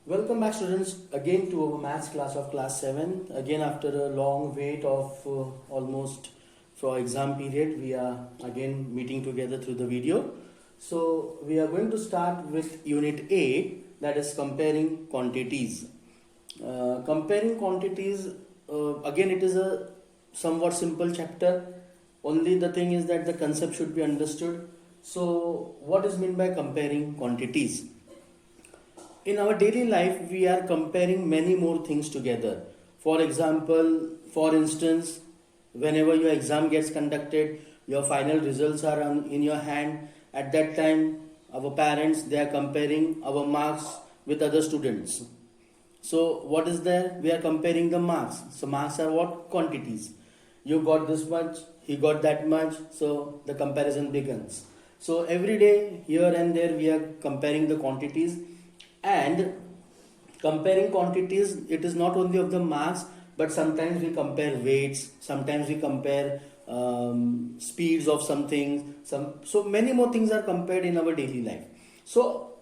Welcome back students again to our maths class of class 7. Again after a long wait of almost for exam period, we are again meeting together through the video. So we are going to start with unit 8, that is comparing quantities. Comparing quantities, again it is a somewhat simple chapter. Only the thing is that the concept should be understood. So what is meant by comparing quantities? In our daily life, we are comparing many more things together. For example, for instance, whenever your exam gets conducted, your final results are in your hand. At that time, our parents, they are comparing our marks with other students. So what is there? We are comparing the marks. So marks are what? Quantities. You got this much, he got that much, so the comparison begins. So every day, here and there, we are comparing the quantities. And comparing quantities, it is not only of the marks, but sometimes we compare weights, sometimes we compare speeds of something, so many more things are compared in our daily life. So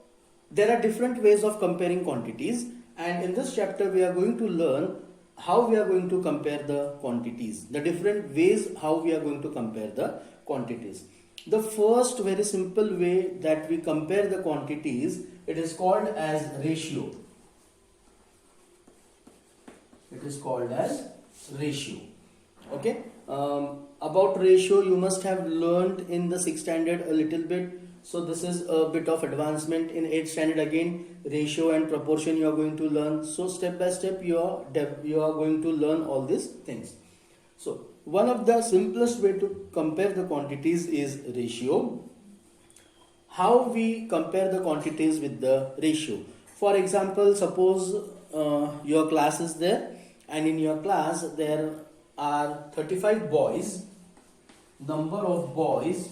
there are different ways of comparing quantities, and in this chapter we are going to learn how we are going to compare the quantities, the different ways how we are going to compare the quantities. The first very simple way that we compare the quantities, it is called as ratio. It is called as ratio. Okay. About ratio, you must have learned in the 6th standard a little bit. So this is a bit of advancement in 8th standard. Again, ratio and proportion you are going to learn. So step by step you are going to learn all these things. So one of the simplest way to compare the quantities is ratio. How we compare the quantities with the ratio? For example, suppose your class is there, and in your class there are 35 boys. Number of boys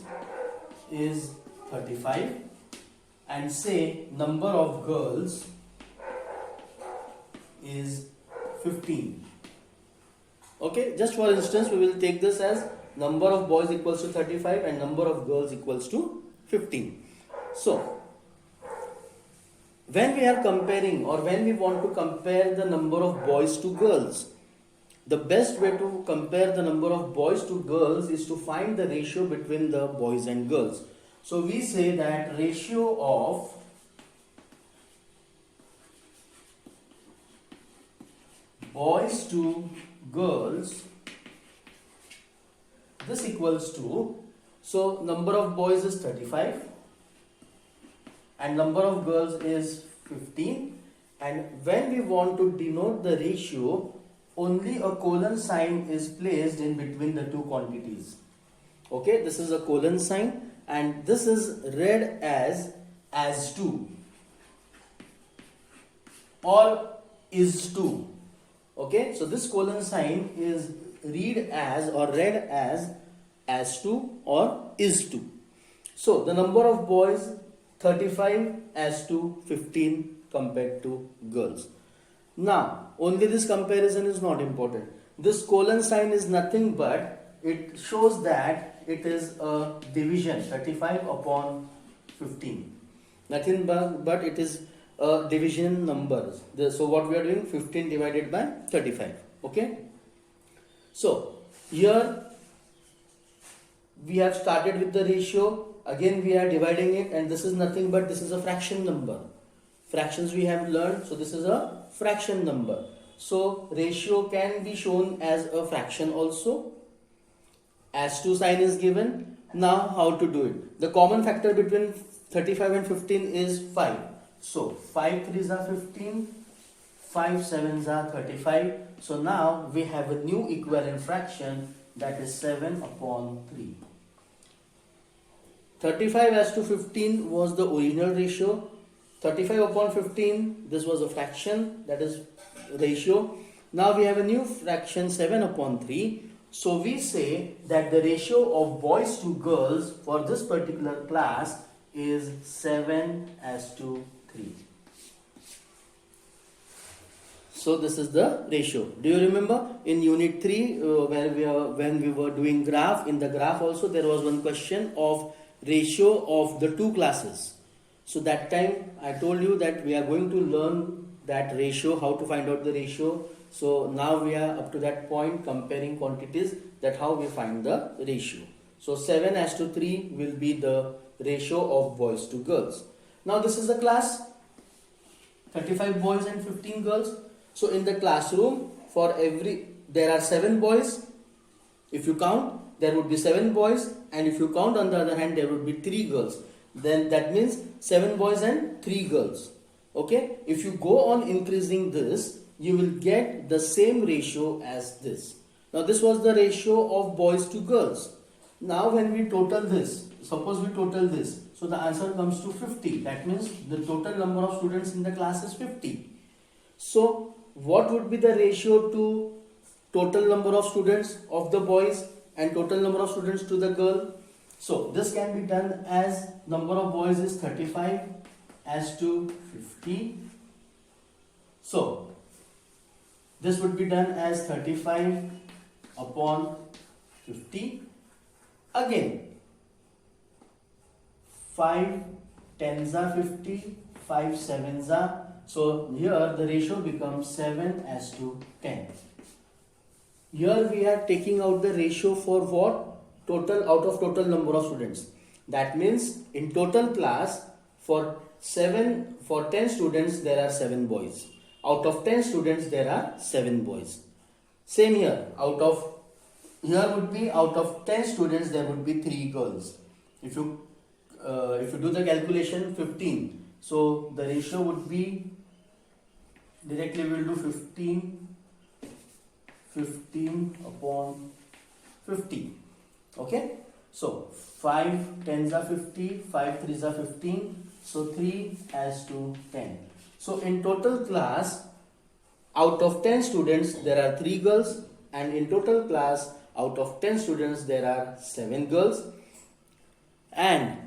is 35, and say number of girls is 15. Okay, just for instance, we will take this as number of boys equals to 35 and number of girls equals to 15. So, when we are comparing or when we want to compare the number of boys to girls, the best way to compare the number of boys to girls is to find the ratio between the boys and girls. So, we say that ratio of boys to girls, this equals to, so number of boys is 35 and number of girls is 15, and when we want to denote the ratio, only a colon sign is placed in between the two quantities. Okay, this is a colon sign and this is read as to or is to. Okay, so this colon sign is read as to or is to. So the number of boys 35 as to 15 compared to girls. Now only this comparison is not important. This colon sign is nothing but it shows that it is a division, 35 upon 15. Nothing but it is division numbers. So what we are doing, 15 divided by 35. Okay. So here we have started with the ratio. Again we are dividing it, and this is nothing but this is a fraction number. Fractions we have learned. So this is a fraction number. So ratio can be shown as a fraction also. As to sign is given. Now how to do it? The common factor between 35 and 15 is 5. So 5 3s are 15, 5 7s are 35. So now we have a new equivalent fraction, that is 7 upon 3. 35 as to 15 was the original ratio. 35 upon 15, this was a fraction, that is ratio. Now we have a new fraction, 7 upon 3. So we say that the ratio of boys to girls for this particular class is 7 as to 3. So this is the ratio. Do you remember in unit 3 when we were doing graph, in the graph also there was one question of ratio of the two classes. So that time I told you that we are going to learn that ratio, how to find out the ratio. So now we are up to that point comparing quantities, that how we find the ratio. So 7:3 will be the ratio of boys to girls. Now this is a class, 35 boys and 15 girls. So in the classroom, there are 7 boys. If you count, there would be 7 boys, and if you count on the other hand, there would be 3 girls. Then that means 7 boys and 3 girls. Okay, if you go on increasing this, you will get the same ratio as this. Now this was the ratio of boys to girls. Now when we total this, suppose we total this, so the answer comes to 50. That means the total number of students in the class is 50. So what would be the ratio to total number of students of the boys and total number of students to the girl? So this can be done as number of boys is 35 as to 50. So this would be done as 35 upon 50. Again, 5 tens are 50, 5 sevens are. So here the ratio becomes 7 as to 10. Here we are taking out the ratio for what? Total, out of total number of students. That means in total class, for 10 students there are 7 boys. Out of 10 students there are 7 boys. Same here, out of 10 students there would be 3 girls. If you do the calculation, 15. So the ratio would be, directly we will do 15 upon 50. Okay, so 5 tens are 50, 5 threes are 15, so 3 as to 10. So in total class, out of 10 students there are 3 girls, and in total class, out of 10 students there are 7 girls. And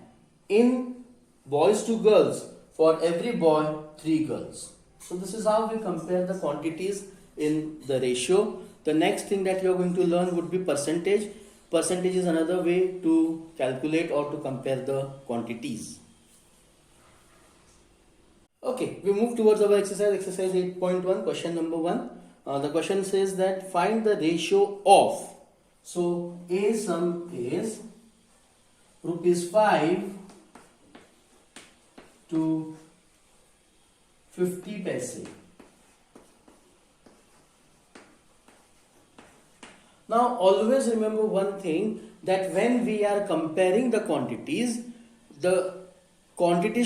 in boys to girls, for every boy 3 girls. So this is how we compare the quantities in the ratio. The next thing that you are going to learn would be percentage. Percentage is another way to calculate or to compare the quantities. Okay, we move towards our exercise 8.1, question number 1. The question says that find the ratio of, so A sum is rupees 5 to 50 paise. Now always remember one thing, that when we are comparing the quantities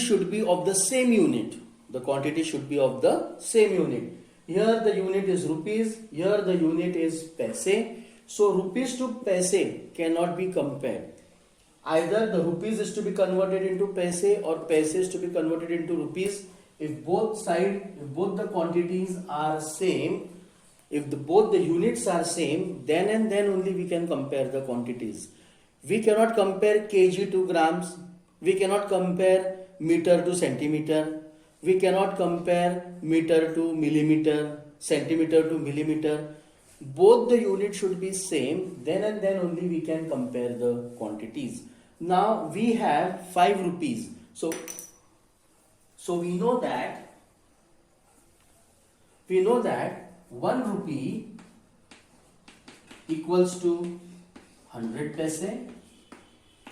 should be of the same unit. The quantity should be of the same unit. Here the unit is rupees, here the unit is paise. So rupees to paise cannot be compared. Either the rupees is to be converted into paise or paise is to be converted into rupees. If both the quantities are same, if both the units are same, then and then only we can compare the quantities. We cannot compare kg to grams. We cannot compare meter to centimeter. We cannot compare meter to millimeter, centimeter to millimeter. Both the units should be same. Then and then only we can compare the quantities. Now we have 5 rupees. So we know that 1 rupee equals to 100 paise.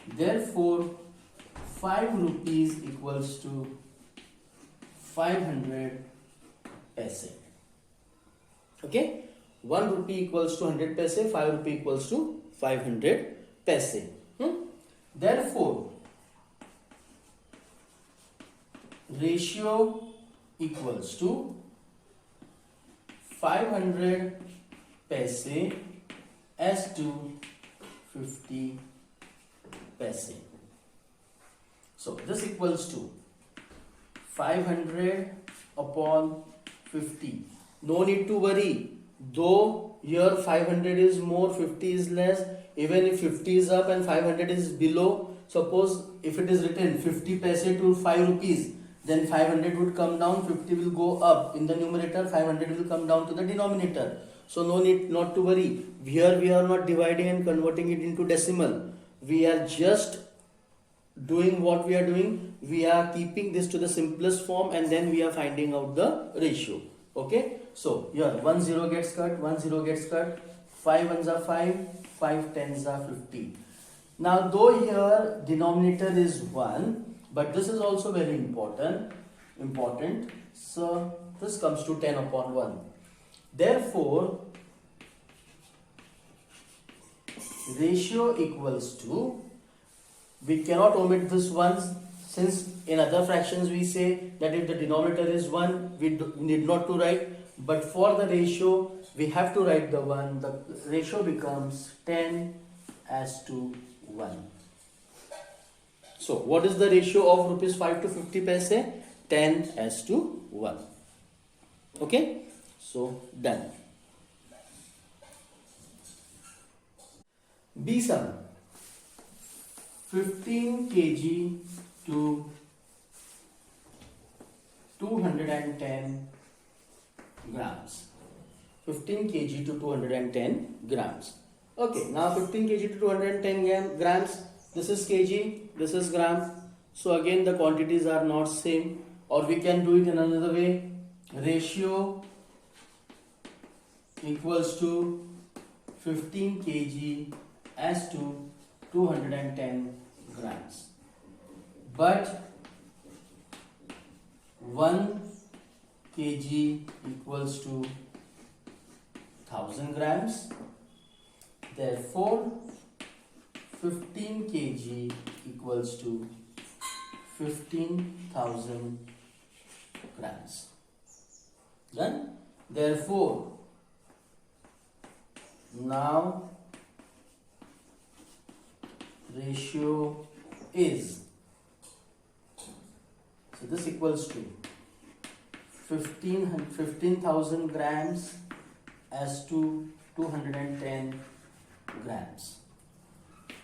Therefore 5 rupees equals to 500 paise. Okay, 1 rupee equals to 100 paise, 5 rupee equals to 500 paise. Therefore ratio equals to 500 paise as to 50 paise. So this equals to 500 upon 50. No need to worry. Though here 500 is more, 50 is less. Even if 50 is up and 500 is below, suppose if it is written 50 paise to 5 rupees, then 500 would come down, 50 will go up in the numerator, 500 will come down to the denominator. So no need not to worry. Here we are not dividing and converting it into decimal. We are just doing what we are doing. we are keeping this to the simplest form and then we are finding out the ratio. Okay, so here 1 0 gets cut, 1 0 gets cut, 5 ones are 5, 5 tens are 15. Now though here denominator is 1, but this is also very important. So this comes to 10 upon 1. Therefore, ratio equals to, we cannot omit this one, since in other fractions we say that if the denominator is 1, we need not to write, but for the ratio we have to write the 1. The ratio becomes 10 as to 1. So what is the ratio of rupees 5 to 50 paise? 10 as to 1. Okay, so done. B sum, 15 kg to 210 grams. 15 kg to 210 grams. Okay, now 15 kg to 210 grams, this is kg, this is gram. So again the quantities are not same, or we can do it in another way. Ratio equals to 15 kg as to 210 grams. But 1 kg equals to 1000 grams. Therefore, 15 kg equals to 15,000 grams. Done? Therefore, now ratio is, so this equals to 15,000 grams as to 210 grams.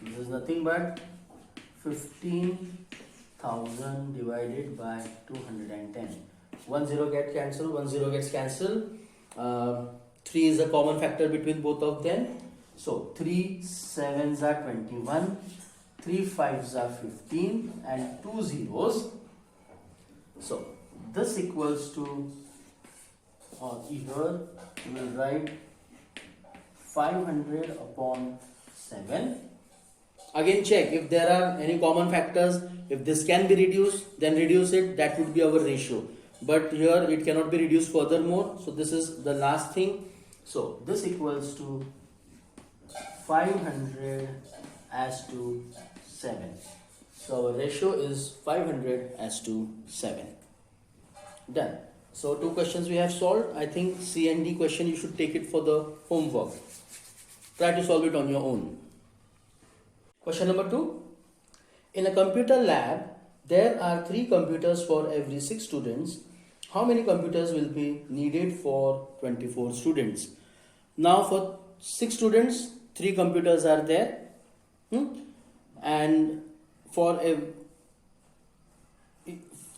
This is nothing but 15,000 divided by 210. 1 0 gets cancelled, 1 0 gets cancelled. 3 is a common factor between both of them. So 3 sevens are 21, 3 fives are 15 and 2 zeros. So this equals to, or either we will write 500 upon 7. Again check if there are any common factors. If this can be reduced, then reduce it. That would be our ratio. But here it cannot be reduced furthermore. So this is the last thing. So this equals to 500 as to 7. So our ratio is 500 as to 7. Done. So 2 questions we have solved. I think C and D question you should take it for the homework. Try to solve it on your own. Question number 2. In a computer lab, there are 3 computers for every 6 students. How many computers will be needed for 24 students? Now for 6 students, 3 computers are there. And for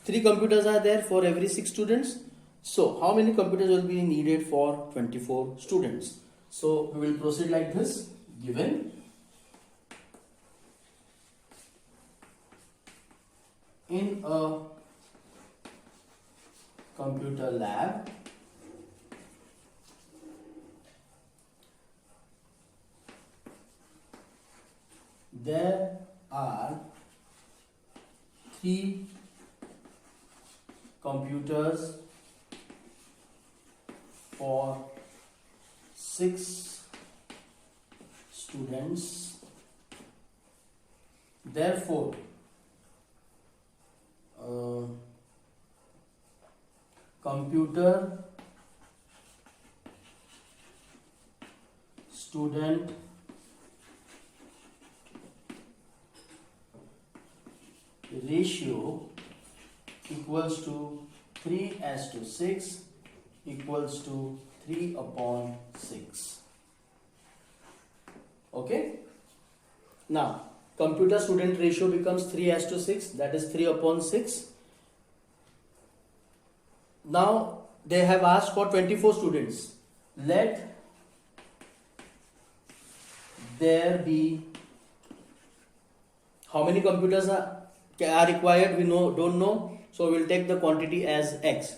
3 computers are there for every 6 students. So how many computers will be needed for 24 students? So we will proceed like this. Given in a computer lab, there are 3 computers for 6 students. Therefore, computer student ratio equals to 3 as to 6 equals to 3 upon 6. Okay. Now, computer student ratio becomes 3 as to 6, that is 3 upon 6. Now, they have asked for 24 students. Let there be, how many computers are required, we don't know, so we'll take the quantity as x,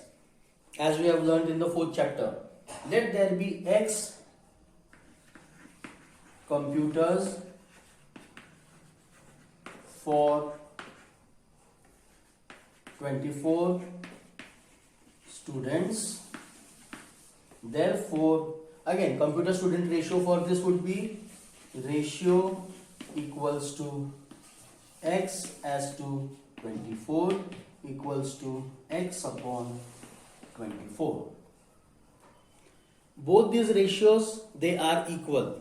as we have learned in the 4th chapter. Let there be x computers for 24 students. Therefore, again, computer student ratio for this would be ratio equals to x as to 24 equals to x upon 24. Both these ratios, they are equal.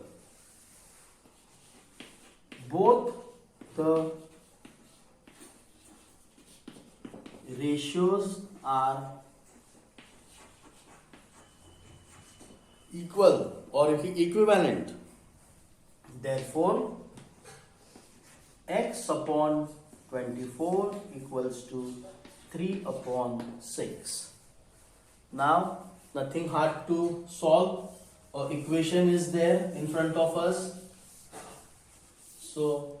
Both the ratios are equal or equivalent. Therefore, x upon 24 equals to 3 upon 6. Now, nothing hard to solve. Our equation is there in front of us. So,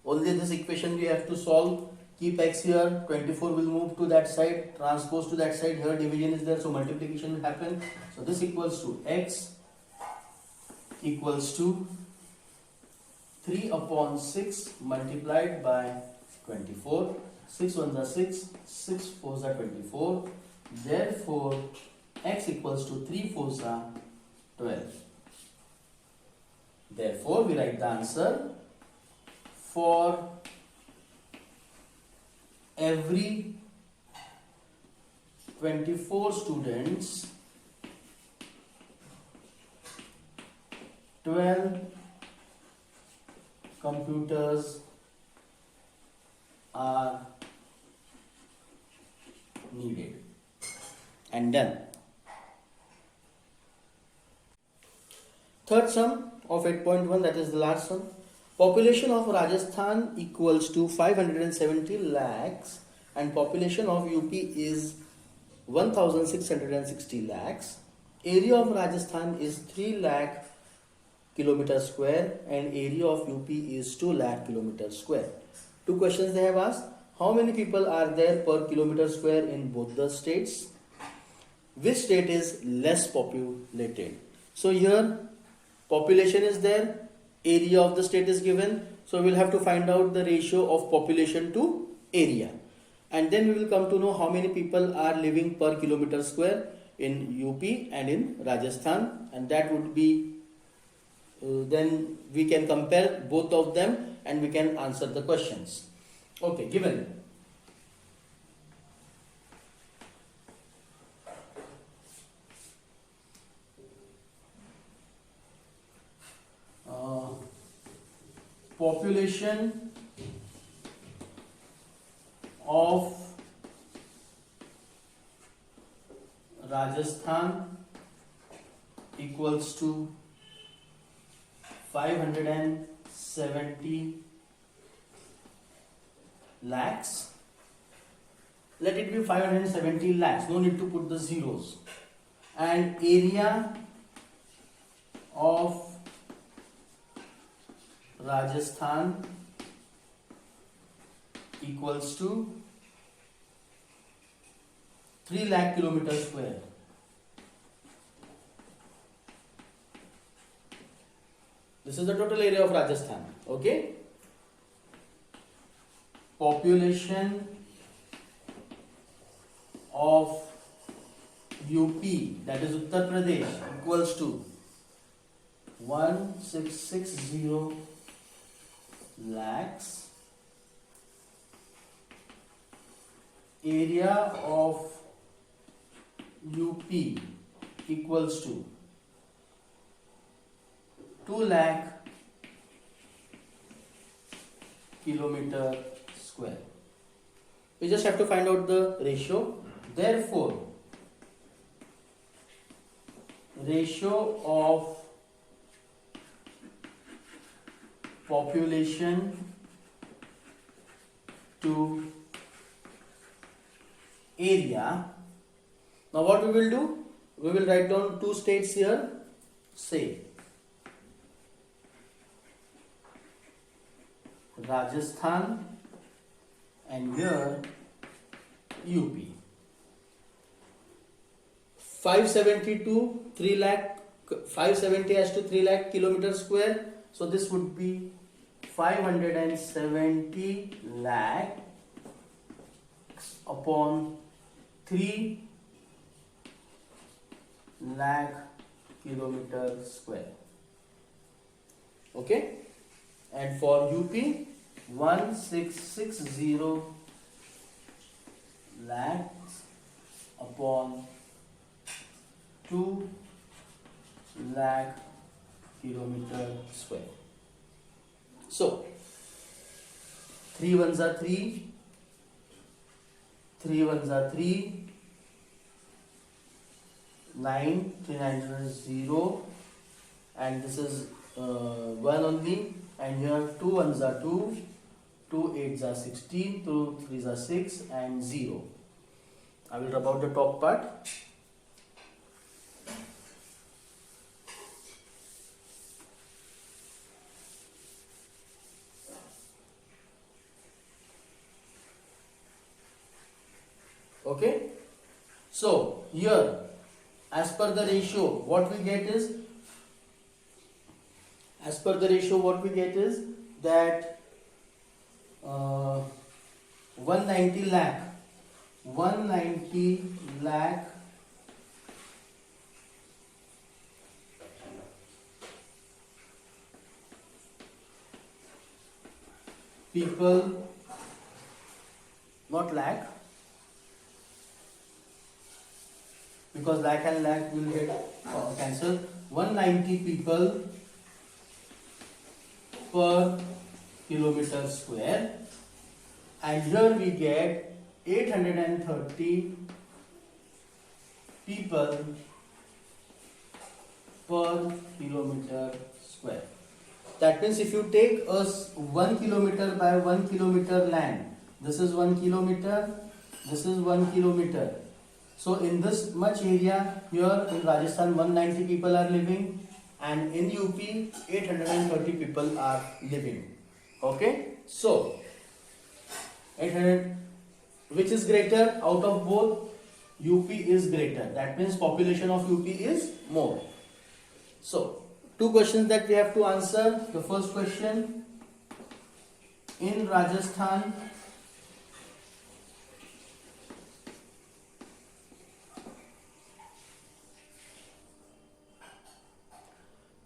only this equation we have to solve. Keep x here, 24 will move to that side, transpose to that side, here division is there, so multiplication will happen. So, this equals to x equals to 3 upon 6 multiplied by 24. 6 1s are 6, 6 4s are 24. Therefore, x equals to 3 4s are 12. Therefore, we write the answer for every 24 students, 12 computers are needed. And done. Third sum of 8.1, that is the last sum. Population of Rajasthan equals to 570 lakhs and population of UP is 1660 lakhs. Area of Rajasthan is 3 lakh kilometer square and area of UP is 2 lakh kilometer square. Two questions they have asked. How many people are there per kilometer square in both the states? Which state is less populated? So here population is there, area of the state is given, so we'll have to find out the ratio of population to area, and then we will come to know how many people are living per kilometer square in UP and in Rajasthan, and that would be then we can compare both of them and we can answer the questions. Okay, given. Population of Rajasthan equals to 570 lakhs. Let it be 570 lakhs, no need to put the zeros. And area of Rajasthan equals to 3 lakh kilometer square. This is the total area of Rajasthan. Okay. Population of UP, that is Uttar Pradesh, equals to 1660 lakhs. Area of UP equals to 2 lakh kilometer square. We just have to find out the ratio. Therefore, ratio of population to area. Now what we will do? We will write down two states here. Say Rajasthan and here UP. 572 3 lakh 570 as to 3 lakh kilometers square. So this would be 570 lakh upon 3 lakh kilometer square. Okay, and for UP 1660 lakhs upon 2 lakh kilometer square. So 3 ones are 3, 3 ones are 3, 9, 3 nines are 0, and this is 1 only, and here 2 ones are 2, 2 eights are 16, 2 threes are 6, and 0. I will rub out the top part. Okay, so here as per the ratio what we get is that 190 lakh people, not lakh, because lakh and lakh will get cancelled. 190 people per kilometer square, and here we get 830 people per kilometer square. That means if you take us 1 kilometer by 1 kilometer land, this is 1 kilometer, this is 1 kilometer. So in this much area here in Rajasthan 190 people are living, and in UP 830 people are living. Okay, so 800, which is greater out of both? UP is greater. That means population of UP is more. So 2 questions that we have to answer. The first question, in Rajasthan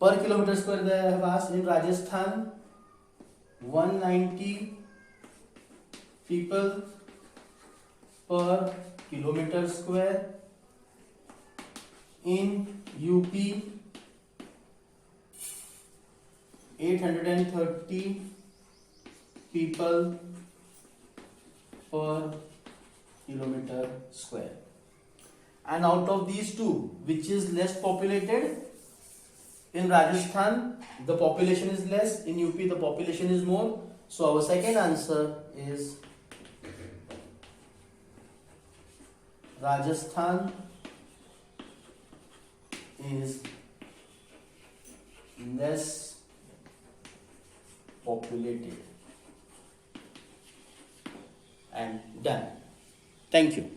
per kilometer square, they have asked. In Rajasthan 190 people per kilometer square. In UP 830 people per kilometer square. And out of these two, which is less populated? In Rajasthan the population is less, in UP the population is more. So our second answer is Rajasthan is less populated. And done. Thank you.